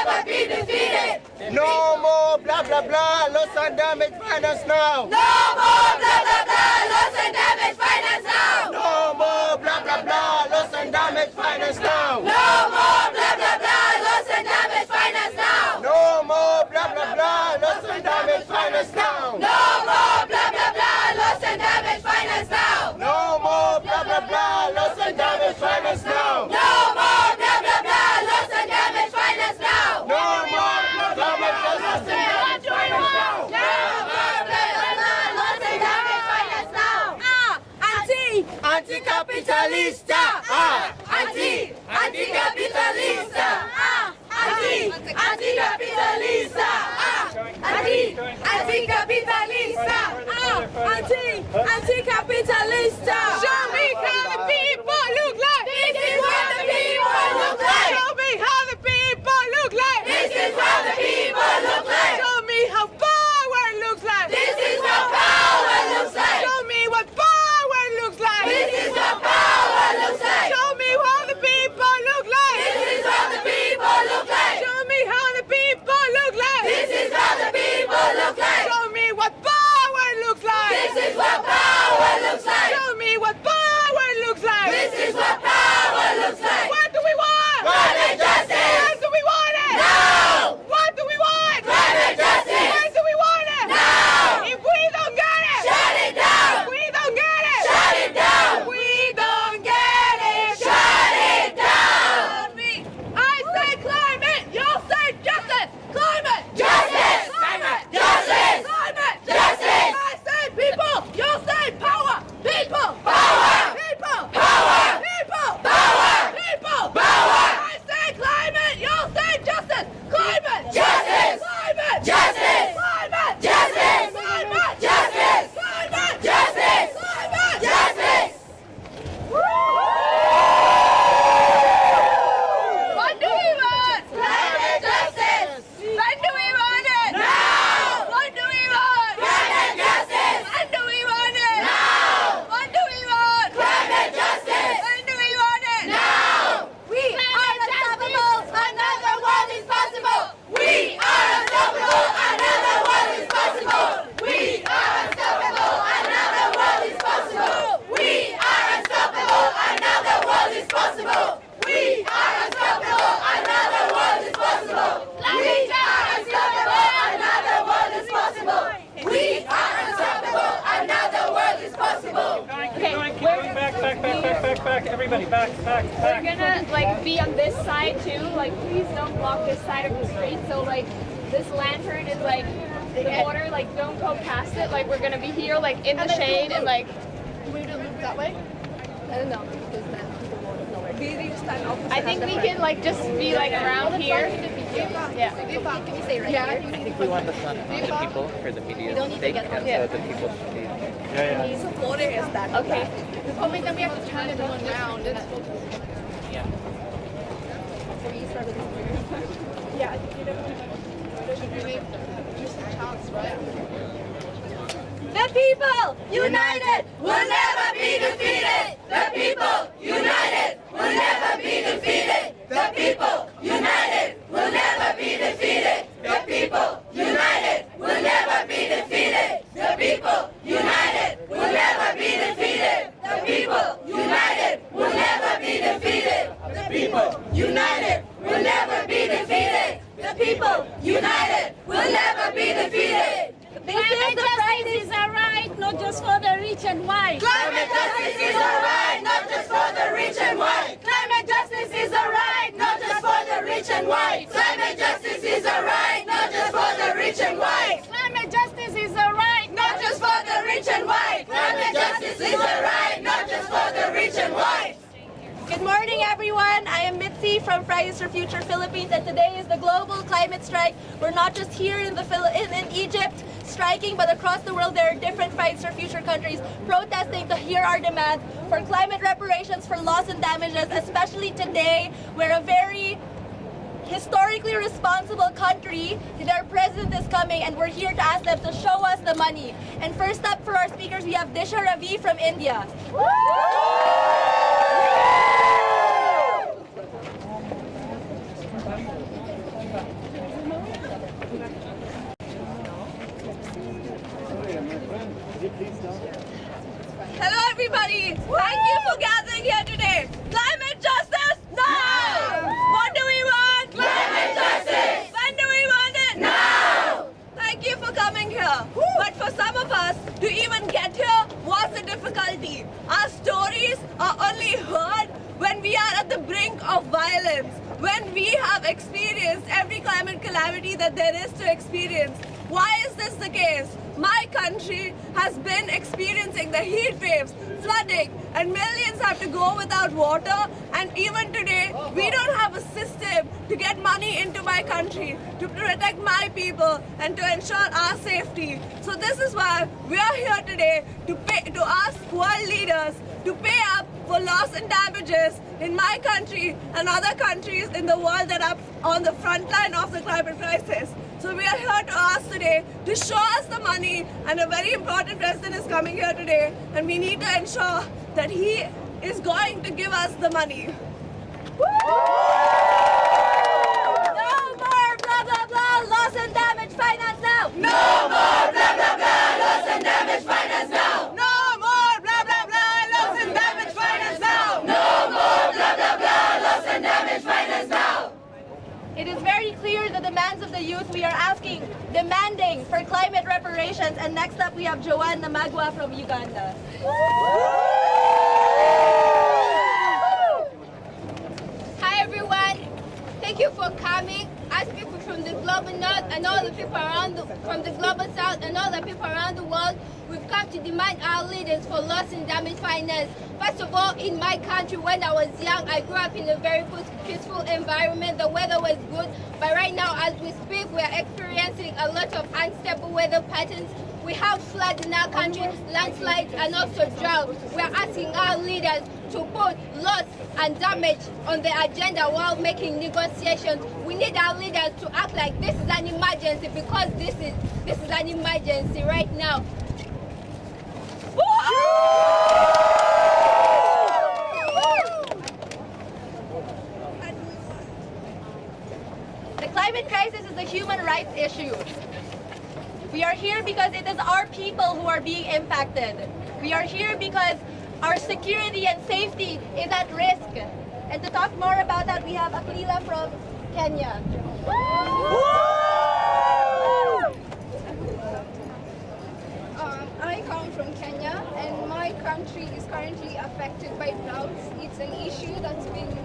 never be defeated. No more blah blah blah, loss and damage finance now. No more blah blah blah, loss and damage finance now. No more blah blah blah, loss and damage finance now. No more blah blah blah, loss and damage finance now. No more blah blah blah, loss and damage finance now. No more blah blah blah, loss and damage finance now. No more blah blah blah, loss and damage finance now. No more blah blah blah, loss and damage finance now. No more blah blah blah, loss and damage finance now. No more blah blah blah, loss and damage finance now. Anti-capitalista. Anti-capitalista. Anti-capitalista. Anti-capitalista. Anti-capitalista. Show me how the people look like. This is what the people look like. Show me how the people look like. This is what the people look like. Show me how power looks like. This is what power looks like. Show me what power looks like. This is what power looks like. Show me how the people look like. This is what the people look like. Show me how the people look like. This is what the people look like. Show me what power looks like. This is what power looks like. Show me what power looks like. This is what power looks like. What do we want? Climate justice. When do we want it? Now. What do we want? Climate justice. When do we want it? Now. If we don't get it, Shut it down. we don't get it. Shut it down. We don't get it. Shut it down. I say climate, you say justice. Climate. Justice. Climate. Justice. Climate. Justice. I say people, you say power. People. Power. People. Power. People. Power. People. Power. I say climate, you say justice. Climate. Justice. Climate. Justice. Climate. Justice. Climate. Justice. Climate. Justice. Climate. Justice. What do we want? Climate justice. When do we want it? Now. What do we want? Climate justice. When do we want it? Now. What do we want? Climate justice. When do we want it? Now. We are unstoppable. Another world is possible. We are unstoppable. Another world is possible. We are unstoppable. Another world is possible. We are unstoppable. Another world is possible. We are unstoppable. Another world is possible. We are unstoppable. Another world is possible. We are unstoppable. Another world is possible. Keep going, back, everybody, back. We're gonna like be on this side too. Like, please don't block this side of the street. So like, this lantern is like the border. Like, don't go past it. Like, we're gonna be here, like in the shade, and like. We do loop that way? I don't know. I think we can like just be like around here. Yeah. Can we say right here? I think we want the sun on the people for the media sake, and so the people should be. So border is that. Okay. Oh wait, then we have to turn it around. Yeah. Yeah, I think you know. Should we do some chants, right? The people united will never be defeated. The people united will never be defeated. The people united will never be defeated. The people united will never be defeated. The people united will never be defeated. The people united will never be defeated. The people united will never be defeated. The people united will never be defeated. Climate justice is a right, not just for the rich and white. Climate justice is a right, not just for the rich and white. Climate justice is a right, not just for the rich and white. Climate justice is a right, not just for the rich and white. Climate justice is a right, Not just for the rich and white. Climate justice is a right, not just for the rich and white. Good morning, everyone. I am Mitzi from Fridays for Future Philippines, and today is the global climate strike. We're not just here in Egypt striking, but across the world there are different Fridays for Future countries protesting to hear our demands for climate reparations for loss and damages, especially today, where a very historically responsible country, their president is coming, and we're here to ask them to show us the money. And first up for our speakers, we have Disha Ravi from India. Hello everybody! Thank you for gathering here today. Climate justice? No! What do we want? Climate justice! When do we want it? Now! Thank you for coming here. But for some of us, to even get here was a difficulty. Our stories are only heard when we are at the brink of violence, when we have experienced every climate calamity that there is to experience. Why is this the case? My country has been experiencing the heat waves, flooding, and millions have to go without water. And even today, we don't have a system to get money into my country, to protect my people, and to ensure our safety. So this is why we are here today to ask world leaders to pay up for loss and damages in my country and other countries in the world that are on the front line of the climate crisis. So we are here to ask today to show us the money, and a very important president is coming here today, and we need to ensure that he is going to give us the money. No more blah blah blah loss and damage finance now! No more blah blah blah loss and damage finance now! No more blah blah blah loss and damage finance now! No more blah blah blah loss and damage finance now! It is very clear the demands of the youth we are demanding for climate reparations. And next up we have Joanne Namagwa from Uganda. Hi everyone, thank you for coming. As people from the global north and all the people from the global south and all the people around the world, we've come to demand our leaders for loss and damage finance. First of all, in my country, when I was young, I grew up in a very peaceful environment. The weather was good, but right now, as we speak, we are experiencing a lot of unstable weather patterns. We have floods in our country, landslides, and also drought. We are asking our leaders to put loss and damage on the agenda while making negotiations. We need our leaders to act like this is an emergency, because this is an emergency right now. The climate crisis is a human rights issue. We are here because it is our people who are being impacted. We are here because our security and safety is at risk. And to talk more about that, we have Aklila from Kenya. I come from Kenya, and my country is currently affected by droughts. It's an issue that's been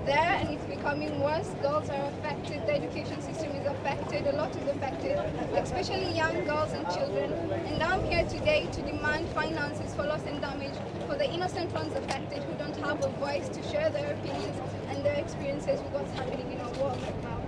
there and it's becoming worse. Girls are affected, the education system is affected, a lot is affected, especially young girls and children. And I'm here today to demand finances for loss and damage for the innocent ones affected who don't have a voice to share their opinions and their experiences with what's happening in our world right now.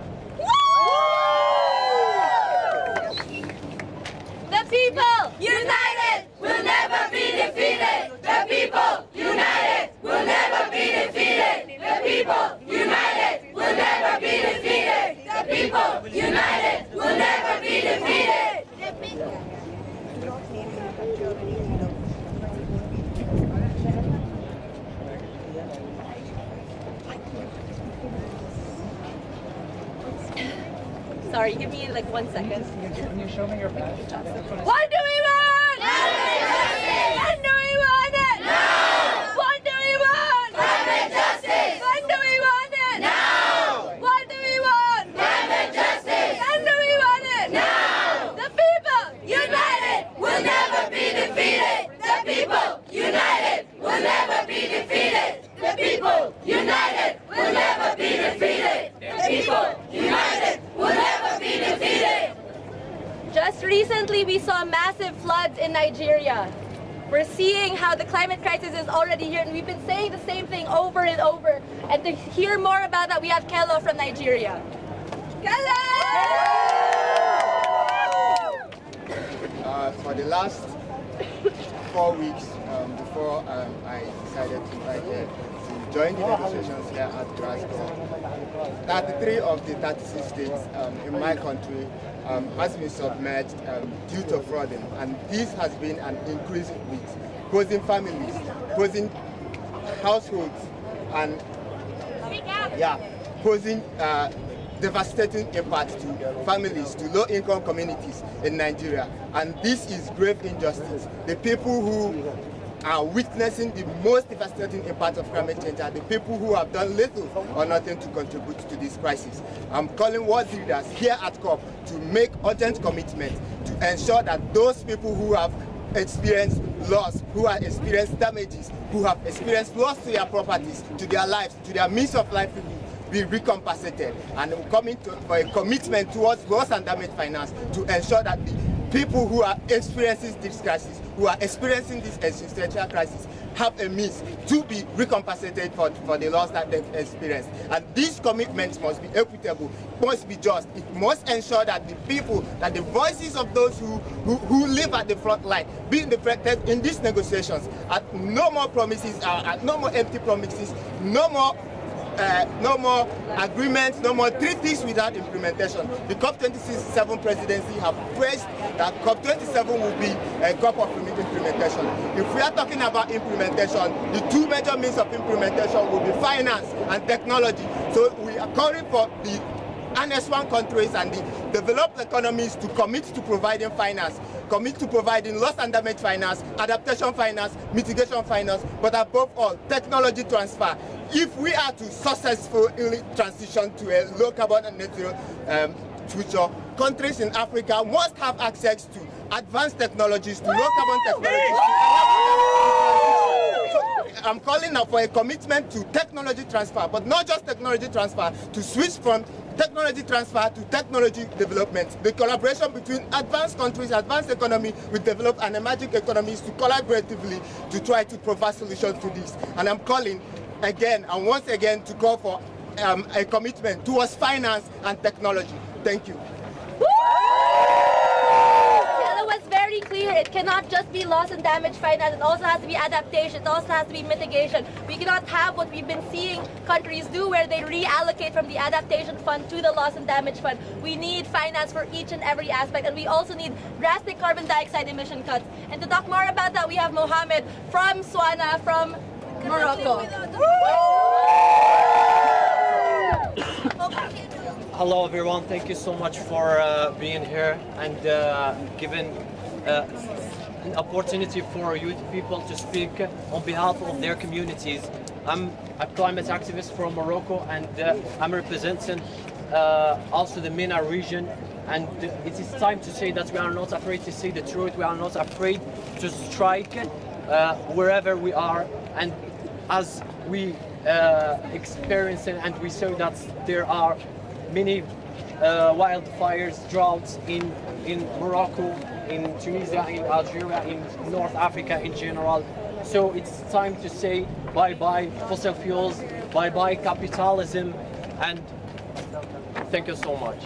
The people United will never be defeated. The people united will never be defeated. The people united will never be defeated. The people united will never be defeated. Sorry, give me like 1 second. Can you show me your badge? What do we want? When do we want it? Now! What do we want? Climate justice! When do we want it? Now! What do we want? Climate justice! When do we want it? Now! The people United will never be defeated. The people united will never be defeated. The people united will never be defeated. The people united will never be defeated. Just recently, we saw massive floods in Nigeria. We're seeing how the climate crisis is already here, and we've been saying the same thing over and over. And to hear more about that, we have Kello from Nigeria. Kello! For the last 4 weeks before I decided to join the negotiations here at Glasgow, 33 of the 36 states in my country has been submerged due to flooding, and this has been an increase with posing families, posing households, and posing devastating impact to families, to low-income communities in Nigeria. And this is grave injustice. The people who are witnessing the most devastating impact of climate change are the people who have done little or nothing to contribute to this crisis. I'm calling world leaders here at COP to make urgent commitment to ensure that those people who have experienced loss, who have experienced damages, who have experienced loss to their properties, to their lives, to their means of livelihood, be recompensated. And we're coming for a commitment towards loss and damage finance to ensure that the people who are experiencing this crisis, who are experiencing this existential crisis, have a means to be recompensated for the loss that they've experienced. And these commitments must be equitable, must be just. It must ensure that the people, that the voices of those who live at the front line be reflected in these negotiations. No more promises, no more empty promises, no more agreements, no more treaties without implementation. The COP27 presidency have praised that COP27 will be a COP of implementation. If we are talking about implementation, the two major means of implementation will be finance and technology. So we are calling for the Annex 1 countries and the developed economies to commit to providing finance, commit to providing loss and damage finance, adaptation finance, mitigation finance, but above all, technology transfer. If we are to successfully transition to a low carbon and net zero future, countries in Africa must have access to advanced technologies, to low carbon technologies. So I'm calling now for a commitment to technology transfer, but not just technology transfer, to switch from technology transfer to technology development. The collaboration between advanced countries, advanced economy with developed and emerging economies to collaboratively to try to provide solutions to this. And I'm calling again and once again to call for a commitment towards finance and technology. Thank you. Was very clear. It cannot just be loss and damage finance. It also has to be adaptation. It also has to be mitigation. We cannot have what we've been seeing countries do, where they reallocate from the adaptation fund to the loss and damage fund. We need finance for each and every aspect, and we also need drastic carbon dioxide emission cuts. And to talk more about that, we have Mohammed from Swana, from Morocco. Hello everyone, thank you so much for being here and giving an opportunity for youth people to speak on behalf of their communities. I'm a climate activist from Morocco, and I'm representing also the MENA region, and it is time to say that we are not afraid to say the truth, we are not afraid to strike wherever we are, and as we experience and we saw that there are many wildfires, droughts in Morocco, in Tunisia, in Algeria, in North Africa in general. So it's time to say bye-bye fossil fuels, bye-bye capitalism, and thank you so much.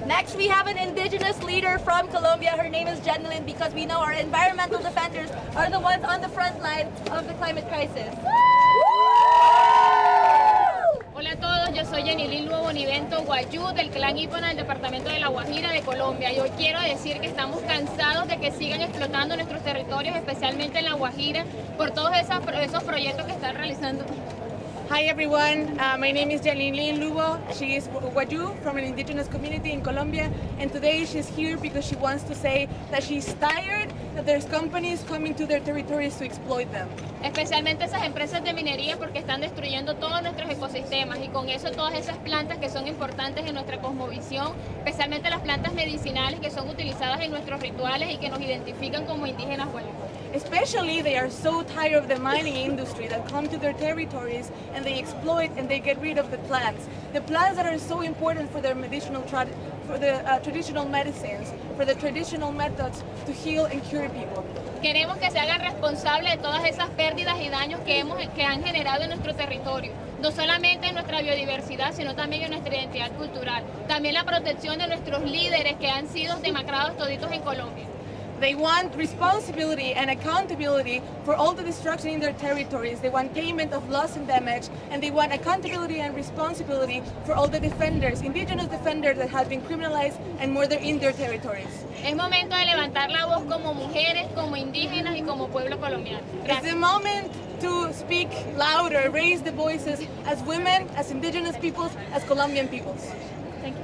Next, we have an indigenous leader from Colombia. Her name is Jenilyn, because we know our environmental defenders are the ones on the front line of the climate crisis. Hola a todos, yo soy Jenilyn Bonivento Guayú del clan Ipona del departamento de La Guajira de Colombia. Y hoy quiero decir que estamos cansados de que sigan explotando nuestros territorios, especialmente en La Guajira, por todos esos proyectos que están realizando. Hi everyone, my name is Jenilyn Lugo. She is Guayú from an indigenous community in Colombia, and today she's here because she wants to say that she's tired that there's companies coming to their territories to exploit them. Especialmente esas empresas de minería, porque están destruyendo todos nuestros ecosistemas y con eso todas esas plantas que son importantes en nuestra cosmovisión, especialmente las plantas medicinales que son utilizadas en nuestros rituales y que nos identifican como indígenas guayú. Especially they are so tired of the mining industry that come to their territories and they exploit and they get rid of the plants that are so important for their medicinal traditional medicines, for the traditional methods to heal and cure people. Queremos que se hagan responsables de todas esas pérdidas y daños que han generado en nuestro territorio, no solamente en nuestra biodiversidad, sino también en nuestra identidad cultural, también la protección de nuestros líderes que han sido demacrados toditos en Colombia. They want responsibility and accountability for all the destruction in their territories. They want payment of loss and damage, and they want accountability and responsibility for all the defenders, indigenous defenders that have been criminalized and murdered in their territories. Es momento de levantar la voz como mujeres, como indígenas y como pueblo colombiano. It's the moment to speak louder, raise the voices as women, as indigenous peoples, as Colombian peoples. Thank you.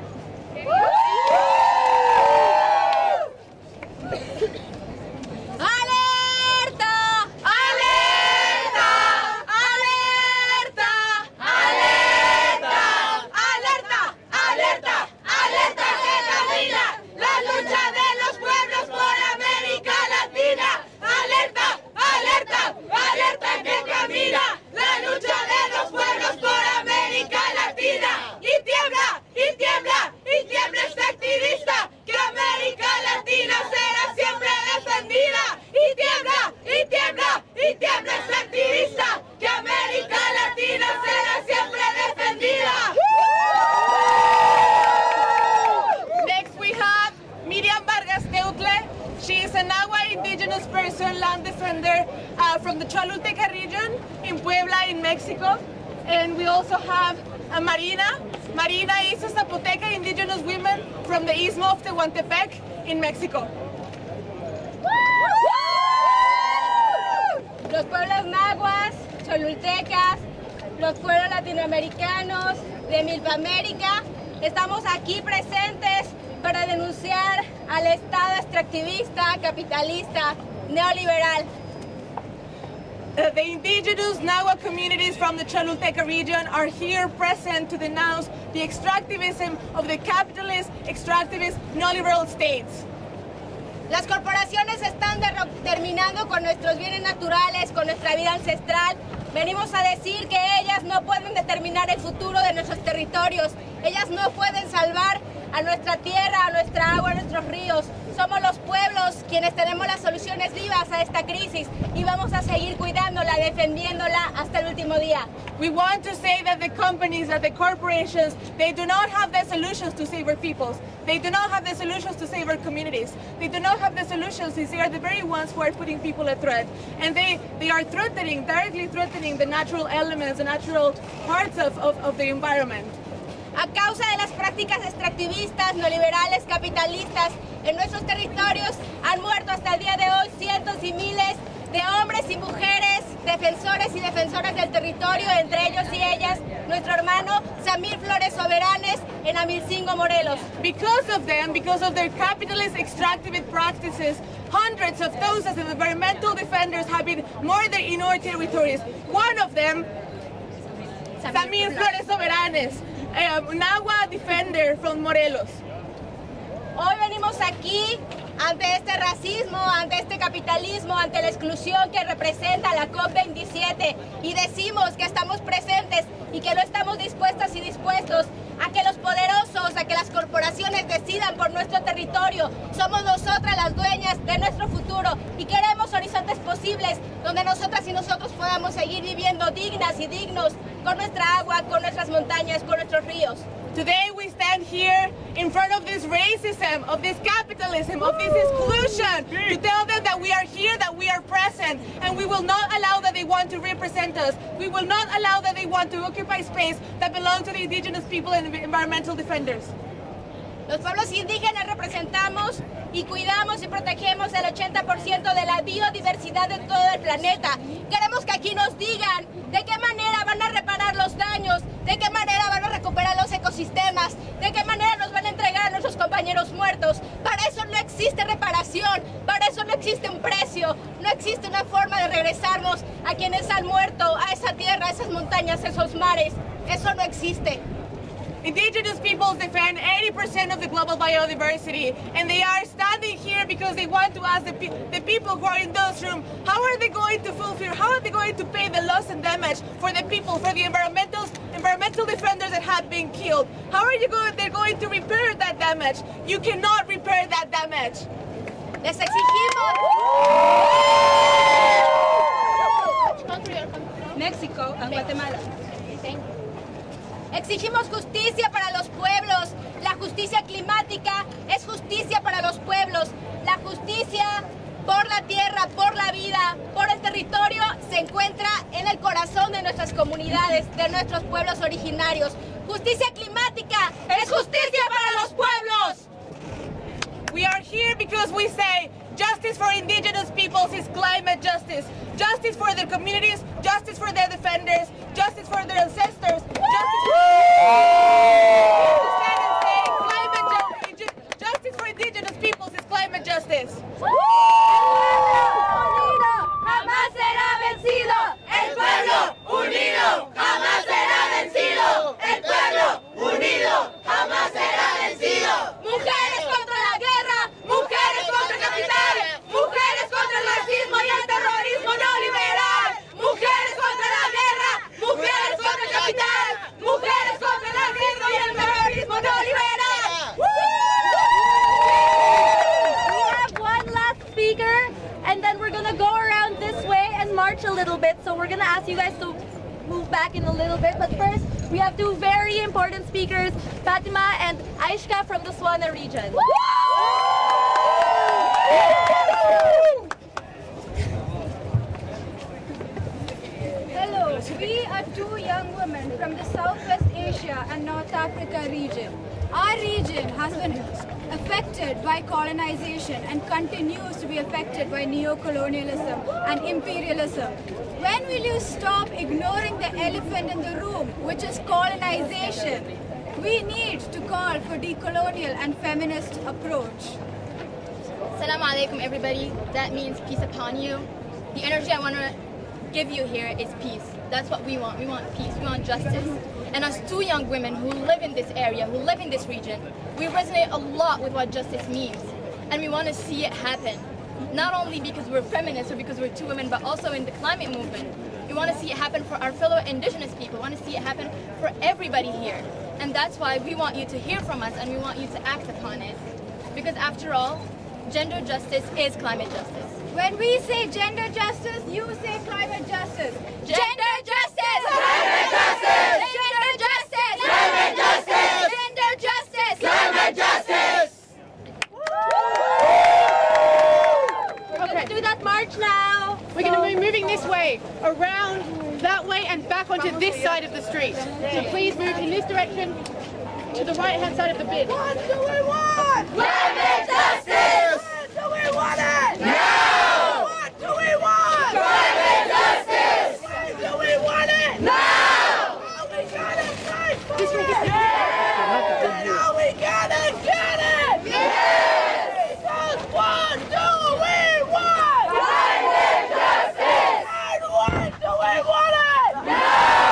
Indigenous person, land defender from the Cholulteca region in Puebla in Mexico. And we also have Marina. Marina is a Zapoteca indigenous woman from the Istmo of Tehuantepec in Mexico. Los pueblos nahuas, cholultecas, los pueblos latinoamericanos de Milpamérica, estamos aquí presentes para denunciar al Estado extractivista, capitalista, neoliberal. The indigenous Nahua communities from the Cholulteca region are here present to denounce the extractivism of the capitalist, extractivist, neoliberal states. Las corporaciones están terminando con nuestros bienes naturales, con nuestra vida ancestral. Venimos a decir que ellas no pueden determinar el futuro de nuestros territorios. Ellas no pueden salvar a nuestra tierra, a nuestra agua, a nuestros ríos. Somos los pueblos quienes tenemos las soluciones vivas a esta crisis y vamos a seguir cuidándola, defendiéndola hasta el último día. We want to say that the companies, that the corporations, they do not have the solutions to save our peoples. They do not have the solutions to save our communities. They do not have the solutions since they are the very ones who are putting people at threat. And they are threatening, directly threatening the natural elements, the natural parts of the environment. A causa de las prácticas extractivistas, neoliberales, capitalistas, en nuestros territorios han muerto hasta el día de hoy cientos y miles de hombres y mujeres, defensores y defensoras del territorio, entre ellos y ellas, nuestro hermano Samir Flores Soberanes en Amilcingo, Morelos. Because of them, because of their capitalist extractivist practices, hundreds of thousands of environmental defenders have been murdered in our territories. One of them, Samir Flores Soberanes, a Nahua defender from Morelos. Hoy venimos aquí ante este racismo, ante este capitalismo, ante la exclusión que representa la COP27 y decimos que estamos presentes y que no estamos dispuestas y dispuestos a que los poderosos, a que las corporaciones decidan por nuestro territorio. Somos nosotras las dueñas de nuestro futuro y queremos horizontes posibles donde nosotras y nosotros podamos seguir viviendo dignas y dignos con nuestra agua, con nuestras montañas, con nuestros ríos. Today we stand here in front of this racism, of this capitalism, of this exclusion, to tell them that we are here, that we are present, and we will not allow that they want to represent us. We will not allow that they want to occupy space that belongs to the indigenous people and the environmental defenders. Los pueblos indígenas representamos y cuidamos y protegemos el 80% de la biodiversidad de todo el planeta. Queremos que aquí nos digan de qué manera van a reparar los daños, de qué manera van a recuperar los ecosistemas, de qué manera nos van a entregar a nuestros compañeros muertos. Para eso no existe reparación, para eso no existe un precio, no existe una forma de regresarnos a quienes han muerto, a esa tierra, a esas montañas, a esos mares. Eso no existe. Indigenous peoples defend 80% of the global biodiversity, and they are standing here because they want to ask the people who are in this room, how are they going to fulfill, how are they going to pay the loss and damage for the people, for the environmental defenders that have been killed? How are they're going to repair that damage? You cannot repair that damage. Les exigimos. México and Guatemala. Exigimos justicia para los pueblos. La justicia climática es justicia para los pueblos. La justicia por la tierra, por la vida, por el territorio se encuentra en el corazón de nuestras comunidades, de nuestros pueblos originarios. Justicia climática es justicia para los pueblos. We are here because we say Justice for indigenous peoples is climate justice. Justice for their communities, justice for their defenders, justice for their ancestors, justice for indigenous peoples is climate justice. Jamás será vencido. El pueblo unido jamás será vencido. El pueblo unido jamás será vencido. Mujeres contra la guerra, mujeres contra el capital, mujeres contra el racismo y el terrorismo no liberal. Mujeres contra la guerra, mujeres contra el capital, mujeres contra el racismo y el terrorismo no liberal. We have one last speaker, and then we're gonna go around this way and march a little bit. So we're gonna ask you guys to move back in a little bit. But first, we have two very important speakers, Fatima and Aishka from the Swana region. Hello, we are two young women from the Southwest Asia and North Africa region. Our region has been affected by colonization and continues to be affected by neo-colonialism and imperialism. When will you stop ignoring the elephant in the room, which is colonization? We need to call for decolonial and feminist approach. Assalamu alaikum everybody. That means peace upon you. The energy I want to give you here is peace. That's what we want. We want peace. We want justice. And as two young women who live in this area, who live in this region, we resonate a lot with what justice means. And we want to see it happen. Not only because we're feminists or because we're two women, but also in the climate movement. We want to see it happen for our fellow indigenous people. We want to see it happen for everybody here. And that's why we want you to hear from us and we want you to act upon it. Because after all, gender justice is climate justice. When we say gender justice, you say climate justice. Gender justice! Climate justice! Gender justice! Climate justice! Gender justice! Climate justice! We're gonna do that march now. We're going to be moving this way, around that way and back onto this side of the street. So please move in this direction to the right-hand side of the bid. What do we want? Climate justice! When do we want it? Now! What do we want? Climate justice! When do we want it? Now! How we gonna fight for it? Yes! How we gonna get it? Yes! Because what do we want? Climate justice! And when do we want it? Now!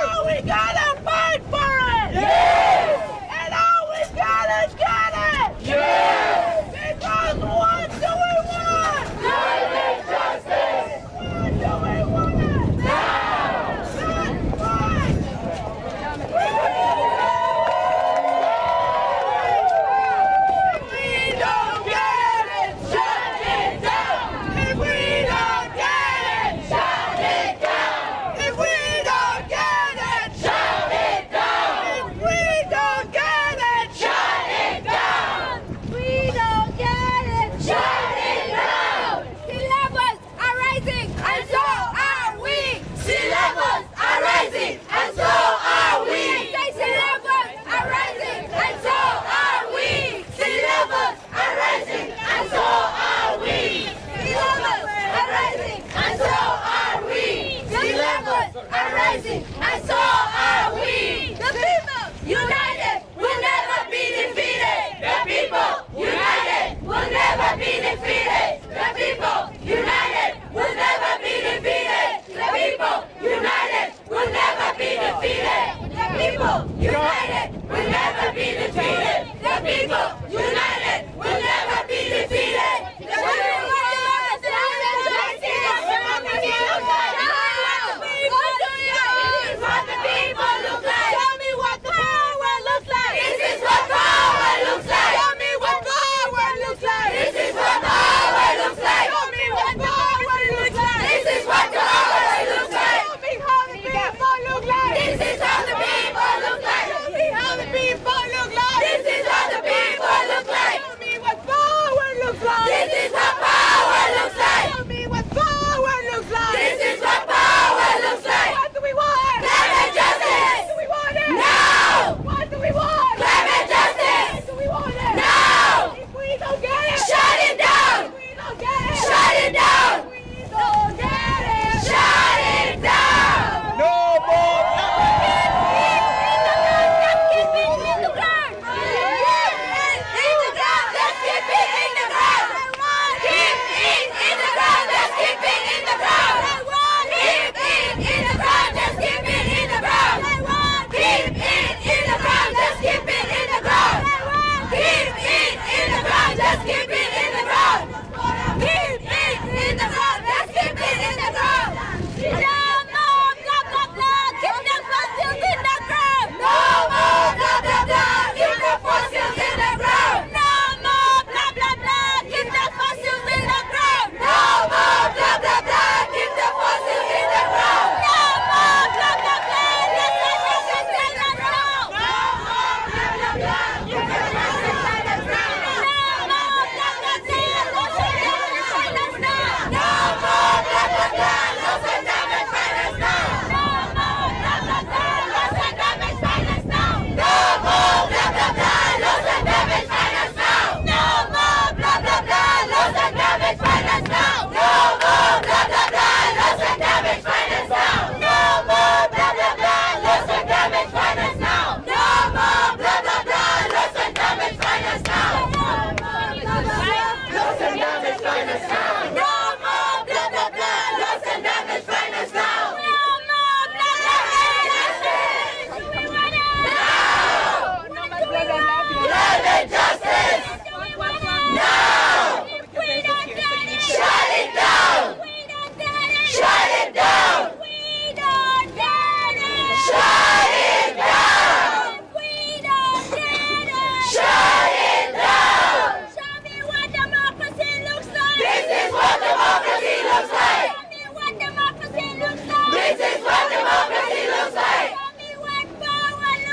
How we gonna fight for it? Yes! And how we gonna get it? Yes! Because what do we want? Climate justice! When do we want it? Now! That's right! If we don't get it, shut it down! If we don't get it, shut it down! If we don't get it, shut it down! If we don't get it, shut it down! We don't get it. Shut it down! Sea levels are rising, and so are we. Sea levels are rising, and so are we! Say sea levels are rising, and so are we. Sea levels are rising, and so are we! Sea levels are rising, And so are we! Sea levels are rising, and so are we! the people United will never be defeated! The people united will never be defeated! The people united will never be defeated! The people united will never be defeated! The people united will never be defeated! The people united will never be defeated! The people what the people look like! Show me what the power looks like! This is what power looks like! Show me what power looks like! This is what power looks like! Show me what power looks like! This is what power looks like! Show me how the people look like! This is how the people look like! Show me how the people look like! This is how the people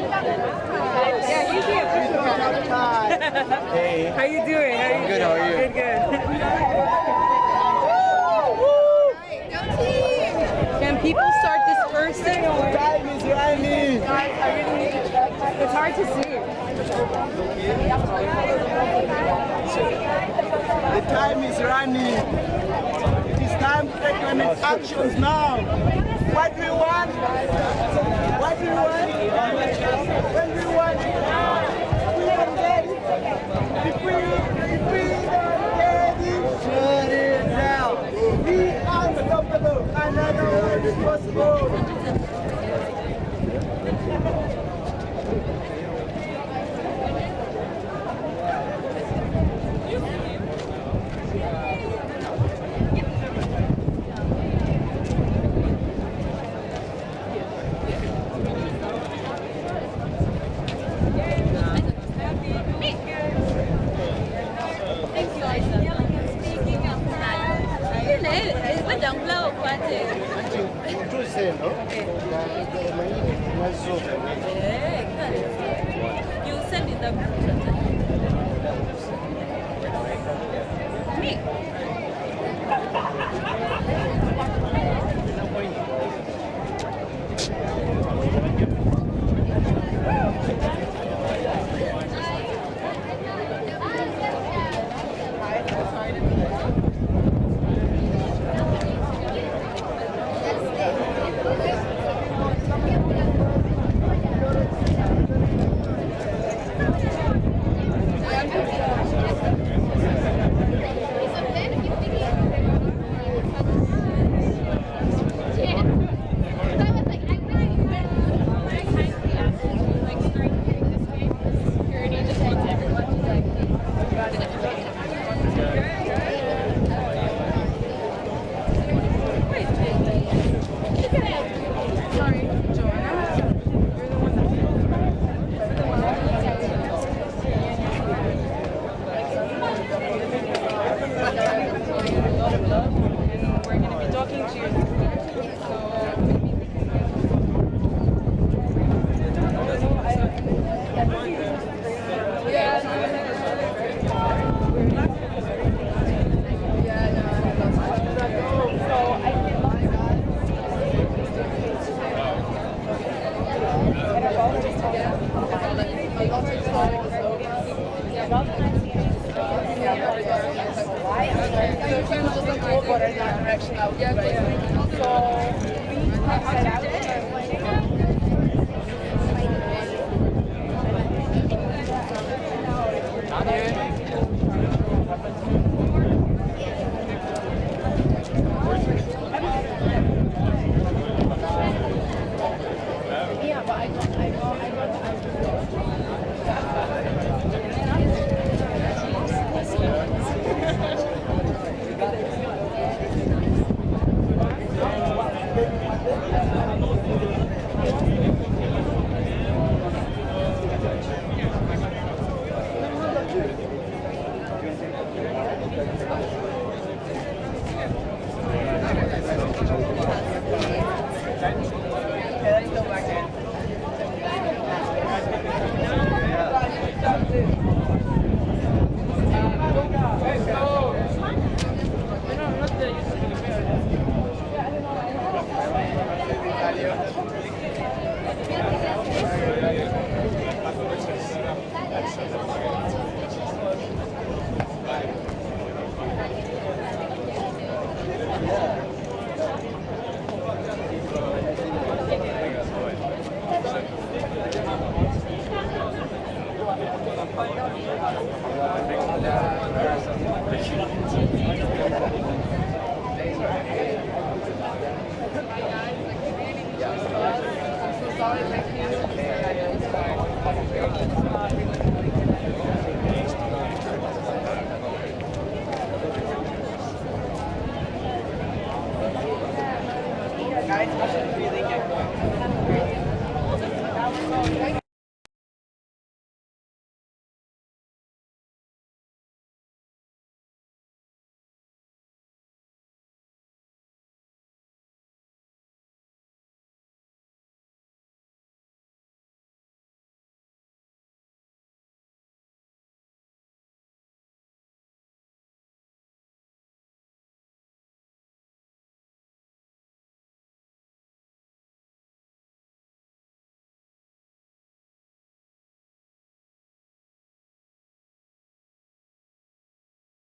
Yeah, you see a picture. Hey. How you doing? I'm good, how are you? Good, good. Can people start dispersing? Time is running. Guys, I really need to check. It's hard to see. The time is running. It is time to take climate actions now. What do we want? What do we want? When do we want it? We can get it. If we don't get it, shut it down. Be unstoppable. Another one is possible. You send in the group chat. Me.